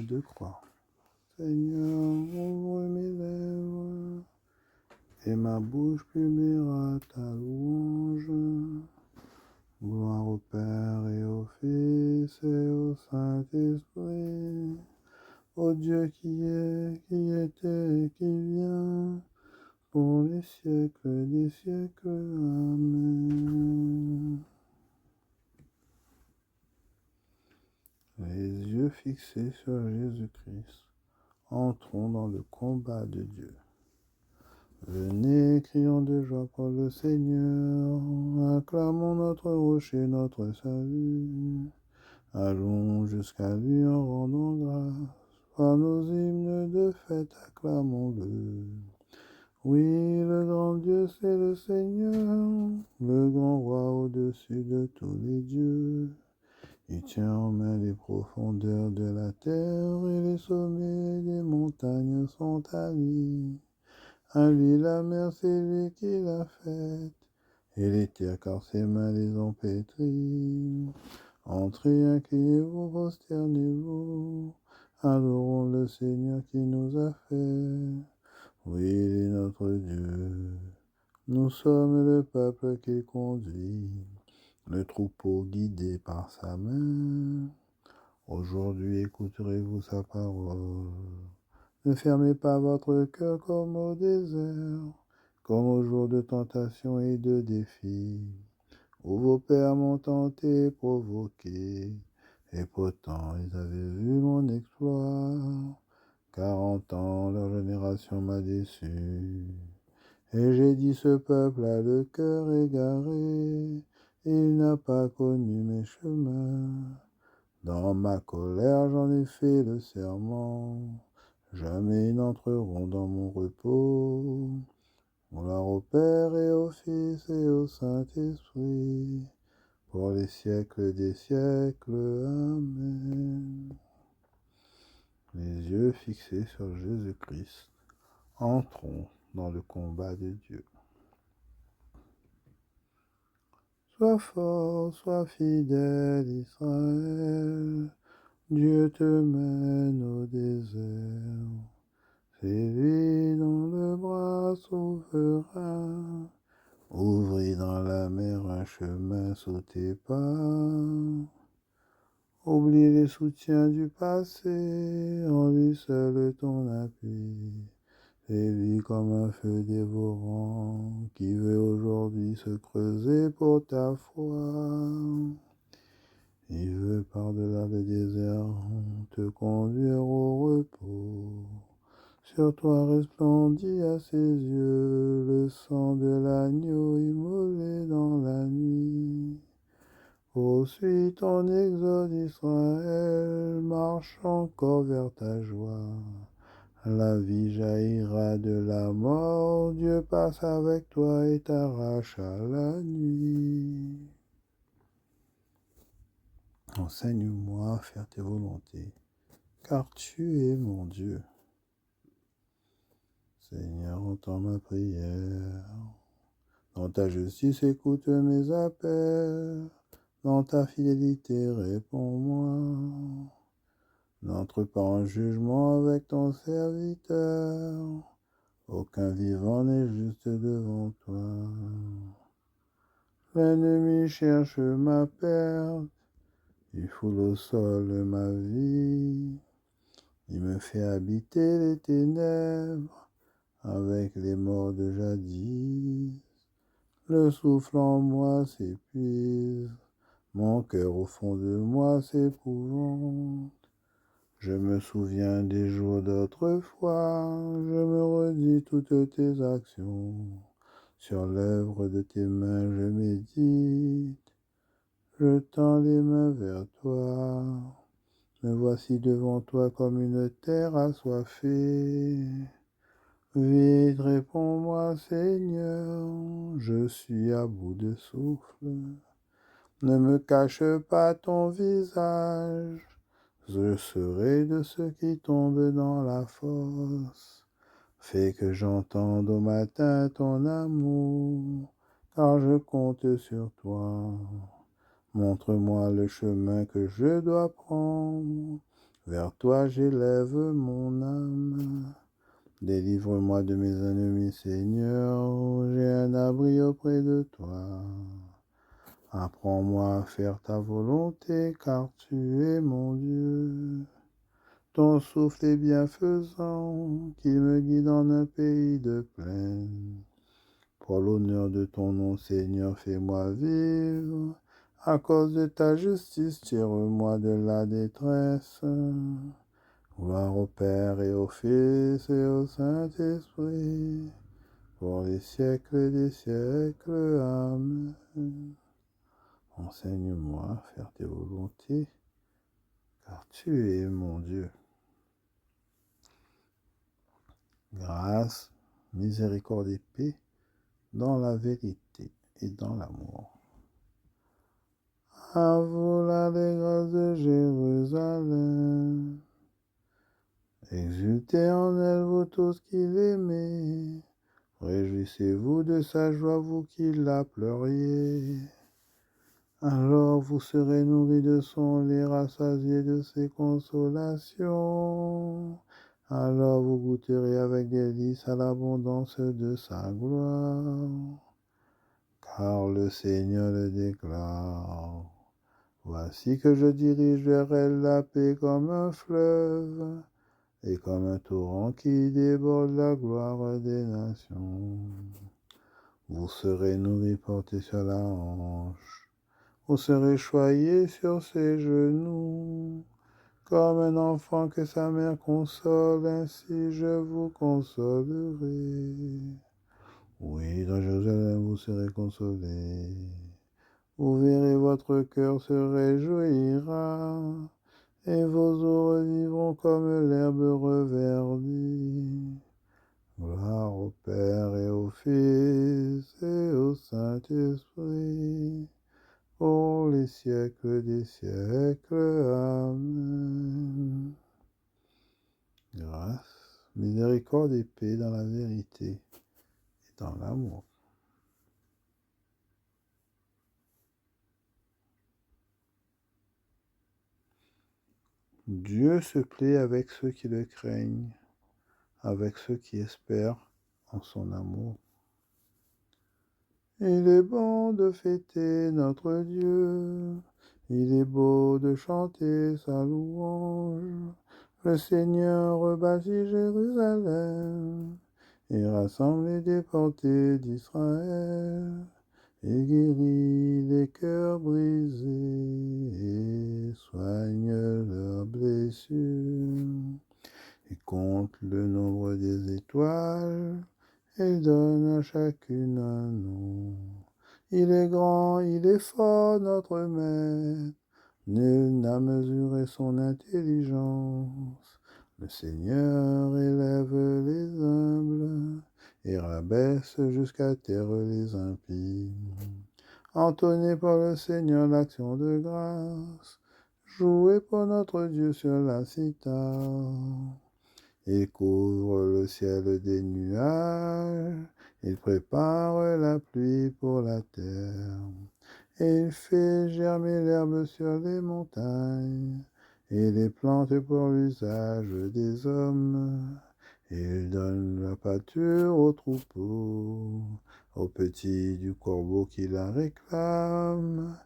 de croix. Seigneur, ouvre mes lèvres, et ma bouche publiera ta louange. Gloire au Père et au Fils et au Saint-Esprit, au Dieu qui est, qui était et qui vient, pour les siècles des siècles. Amen. Les yeux fixés sur Jésus-Christ, entrons dans le combat de Dieu. Venez, crions de joie pour le Seigneur, acclamons notre rocher, notre salut. Allons jusqu'à lui en rendant grâce, par nos hymnes de fête acclamons-le. Oui, le grand Dieu c'est le Seigneur, le grand roi au-dessus de tous les dieux. Il tient en main les profondeurs de la terre et les sommets des montagnes sont à lui. À lui la mer, c'est lui qui l'a faite, et les terres car ses mains les ont pétries. Entrez, inclinez-vous, prosternez-vous, adorons le Seigneur qui nous a fait. Oui, il est notre Dieu, nous sommes le peuple qu'il conduit, le troupeau guidé par sa main. Aujourd'hui écouterez-vous sa parole. Ne fermez pas votre cœur comme au désert, comme au jour de tentation et de défi, où vos pères m'ont tenté et provoqué, et pourtant ils avaient vu mon exploit. 40 ans, leur génération m'a déçu, et j'ai dit ce peuple a le cœur égaré, il n'a pas connu mes chemins. Dans ma colère j'en ai fait le serment, jamais ils n'entreront dans mon repos. Gloire au Père et au Fils et au Saint-Esprit, pour les siècles des siècles. Amen. Les yeux fixés sur Jésus-Christ, entrons dans le combat de Dieu. Sois fort, sois fidèle, Israël, Dieu te mène au désert. C'est lui dans le bras souverain, ouvrit dans la mer un chemin sous tes pas. Oublie les soutiens du passé, en lui seul ton appui. C'est lui comme un feu dévorant, qui veut aujourd'hui se creuser pour ta foi. Il veut par-delà le désert te conduire au repos. Sur toi resplendit à ses yeux le sang de l'agneau immolé dans la nuit. Poursuis ton exode Israël, marche encore vers ta joie. La vie jaillira de la mort, Dieu passe avec toi et t'arrache à la nuit. Enseigne-moi à faire tes volontés, car tu es mon Dieu. Seigneur, entends ma prière. Dans ta justice, écoute mes appels. Dans ta fidélité, réponds-moi. N'entre pas en jugement avec ton serviteur. Aucun vivant n'est juste devant toi. L'ennemi cherche ma perte. Il foule au sol ma vie. Il me fait habiter les ténèbres avec les morts de jadis. Le souffle en moi s'épuise, mon cœur au fond de moi s'épouvante. Je me souviens des jours d'autrefois, je me redis toutes tes actions. Sur l'œuvre de tes mains je médite, je tends les mains vers toi. Me voici devant toi comme une terre assoiffée. Vite, réponds-moi, Seigneur, je suis à bout de souffle. Ne me cache pas ton visage, je serai de ceux qui tombent dans la fosse. Fais que j'entende au matin ton amour, car je compte sur toi. Montre-moi le chemin que je dois prendre, Vers toi j'élève mon âme. Délivre-moi de mes ennemis, Seigneur, j'ai un abri auprès de toi. Apprends-moi à faire ta volonté, car tu es mon Dieu. Ton souffle est bienfaisant, qu'il me guide en un pays de plaine. Pour l'honneur de ton nom, Seigneur, fais-moi vivre. À cause de ta justice, tire-moi de la détresse. Gloire au Père et au Fils et au Saint-Esprit, pour les siècles des siècles. Amen. Enseigne-moi à faire tes volontés, car tu es mon Dieu. Grâce, miséricorde et paix dans la vérité et dans l'amour. À vous l'allégresse de Jérusalem. Exultez en elle, vous tous qui l'aimez. Réjouissez-vous de sa joie, vous qui la pleuriez. Alors vous serez nourris de son lait, rassasiés de ses consolations. Alors vous goûterez avec délice à l'abondance de sa gloire. Car le Seigneur le déclare. Voici que je dirige vers elle la paix comme un fleuve et comme un torrent qui déborde la gloire des nations. Vous serez nourris, portés sur la hanche. Vous serez choyés sur ses genoux. Comme un enfant que sa mère console, ainsi je vous consolerai. Oui, dans Jérusalem vous serez consolés. Vous verrez, votre cœur se réjouira, et vos os revivront comme l'herbe reverdie. Gloire au Père et au Fils et au Saint-Esprit, pour les siècles des siècles. Amen. Grâce, miséricorde et paix dans la vérité et dans l'amour. Dieu se plaît avec ceux qui le craignent, avec ceux qui espèrent en son amour. Il est bon de fêter notre Dieu, il est beau de chanter sa louange. Le Seigneur rebâtit Jérusalem et rassemble les déportés d'Israël. Il guérit les cœurs brisés et soigne leurs blessures. Il compte le nombre des étoiles et donne à chacune un nom. Il est grand, il est fort, notre Maître. Nul n'a mesuré son intelligence. Le Seigneur élève les humbles et rabaisse jusqu'à terre les impies. Entonnez par le Seigneur l'action de grâce. Jouez pour notre Dieu sur la cithare. Il couvre le ciel des nuages, il prépare la pluie pour la terre, et il fait germer l'herbe sur les montagnes, et les plantes pour l'usage des hommes. Il donne la pâture aux troupeaux, aux petits du corbeau qui la réclament.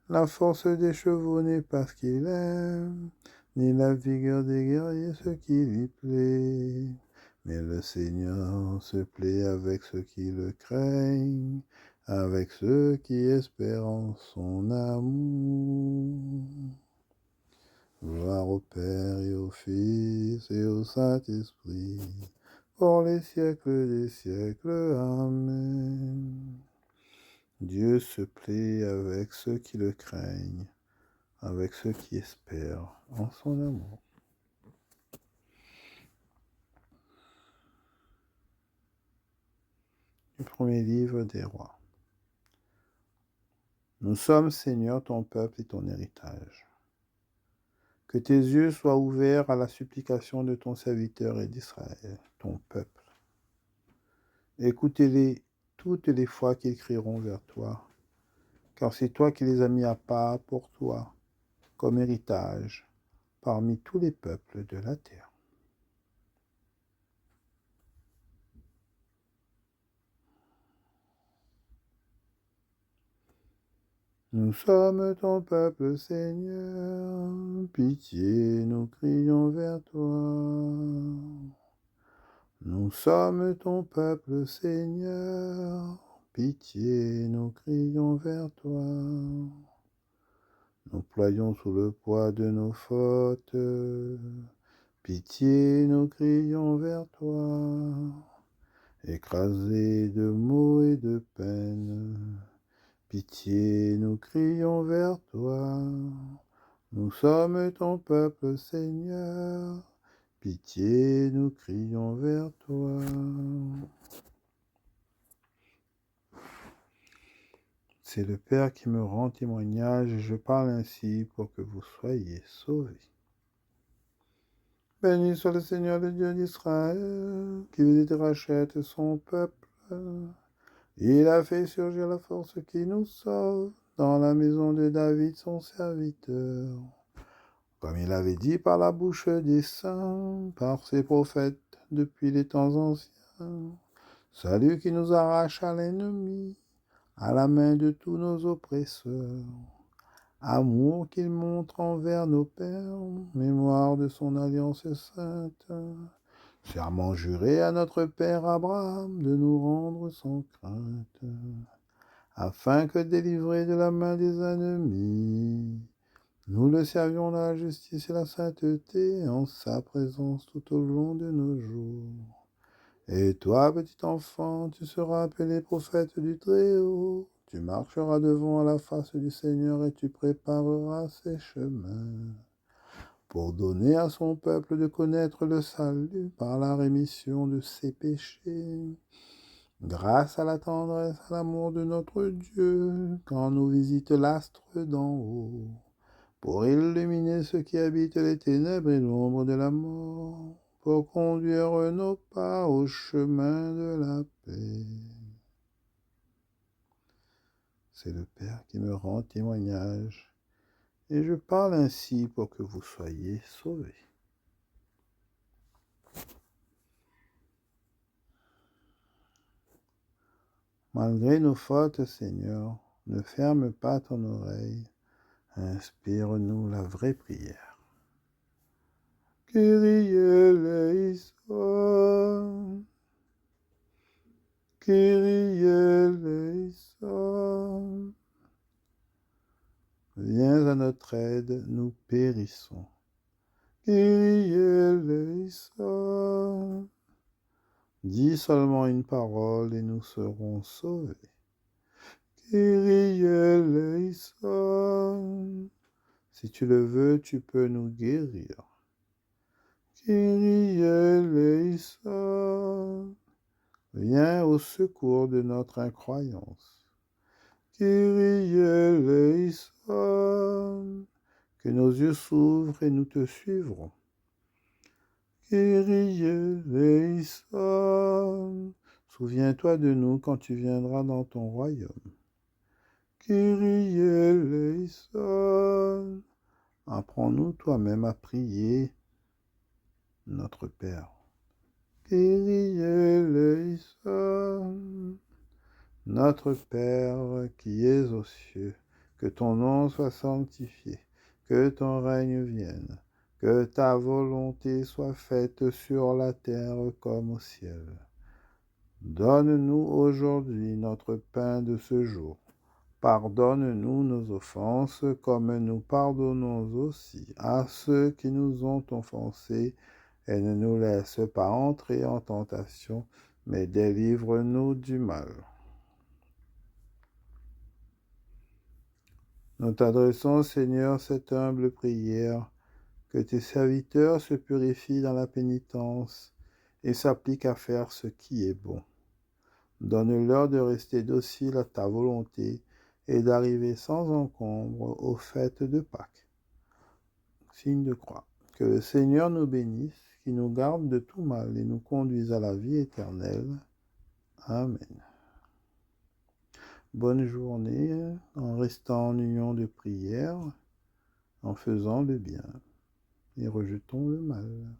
La force des chevaux n'est pas ce qu'il aime, ni la vigueur des guerriers ce qui lui plaît. Mais le Seigneur se plaît avec ceux qui le craignent, avec ceux qui espèrent en son amour. Gloire au Père et au Fils et au Saint-Esprit, pour les siècles des siècles. Amen. Dieu se plaît avec ceux qui le craignent, avec ceux qui espèrent en son amour. Du premier livre des rois. Nous sommes, Seigneur, ton peuple et ton héritage. Que tes yeux soient ouverts à la supplication de ton serviteur et d'Israël, ton peuple. Écoutez-les toutes les fois qu'ils crieront vers toi, car c'est toi qui les as mis à part pour toi, comme héritage, parmi tous les peuples de la terre. Nous sommes ton peuple, Seigneur, pitié, nous crions vers toi. Nous sommes ton peuple, Seigneur, pitié, nous crions vers toi. Nous ployons sous le poids de nos fautes, pitié, nous crions vers toi. Écrasés de maux et de peines, pitié, nous crions vers toi. Nous sommes ton peuple, Seigneur, pitié, nous crions vers toi. C'est le Père qui me rend témoignage et je parle ainsi pour que vous soyez sauvés. Béni soit le Seigneur, le Dieu d'Israël, qui visite et rachète son peuple. Il a fait surgir la force qui nous sauve dans la maison de David, son serviteur. Comme il avait dit par la bouche des saints, par ses prophètes depuis les temps anciens. Salut qui nous arrache à l'ennemi, à la main de tous nos oppresseurs. Amour qu'il montre envers nos pères, mémoire de son alliance sainte. Serment juré à notre père Abraham de nous rendre sans crainte, afin que délivrés de la main des ennemis, nous le servions dans la justice et la sainteté en sa présence tout au long de nos jours. Et toi, petit enfant, tu seras appelé prophète du Très-Haut. Tu marcheras devant à la face du Seigneur et tu prépareras ses chemins pour donner à son peuple de connaître le salut par la rémission de ses péchés. Grâce à la tendresse, à l'amour de notre Dieu, quand nous visite l'astre d'en haut, pour illuminer ceux qui habitent les ténèbres et l'ombre de la mort, pour conduire nos pas au chemin de la paix. C'est le Père qui me rend témoignage, et je parle ainsi pour que vous soyez sauvés. Malgré nos fautes, Seigneur, ne ferme pas ton oreille, inspire-nous la vraie prière. Kyrie eleison, Kyrie eleison. Viens à notre aide, nous périssons. Kyrie eleison. Dis seulement une parole et nous serons sauvés. Kyrie eleison. Si tu le veux, tu peux nous guérir. Kyrie eleison. Viens au secours de notre incroyance. Kyrie eleison. Que nos yeux s'ouvrent et nous te suivrons. Kyrie eleison. Souviens-toi de nous quand tu viendras dans ton royaume. Kyrie eleison. Apprends-nous toi-même à prier, notre Père. Kyrie eleison. Notre Père qui es aux cieux, que ton nom soit sanctifié, que ton règne vienne, que ta volonté soit faite sur la terre comme au ciel. Donne-nous aujourd'hui notre pain de ce jour. Pardonne-nous nos offenses, comme nous pardonnons aussi à ceux qui nous ont offensés, et ne nous laisse pas entrer en tentation, mais délivre-nous du mal. Nous t'adressons, Seigneur, cette humble prière, que tes serviteurs se purifient dans la pénitence et s'appliquent à faire ce qui est bon. Donne-leur de rester dociles à ta volonté et d'arriver sans encombre aux fêtes de Pâques. Signe de croix. Que le Seigneur nous bénisse, qu'il nous garde de tout mal et nous conduise à la vie éternelle. Amen. Bonne journée en restant en union de prière, en faisant le bien. et rejetons le mal.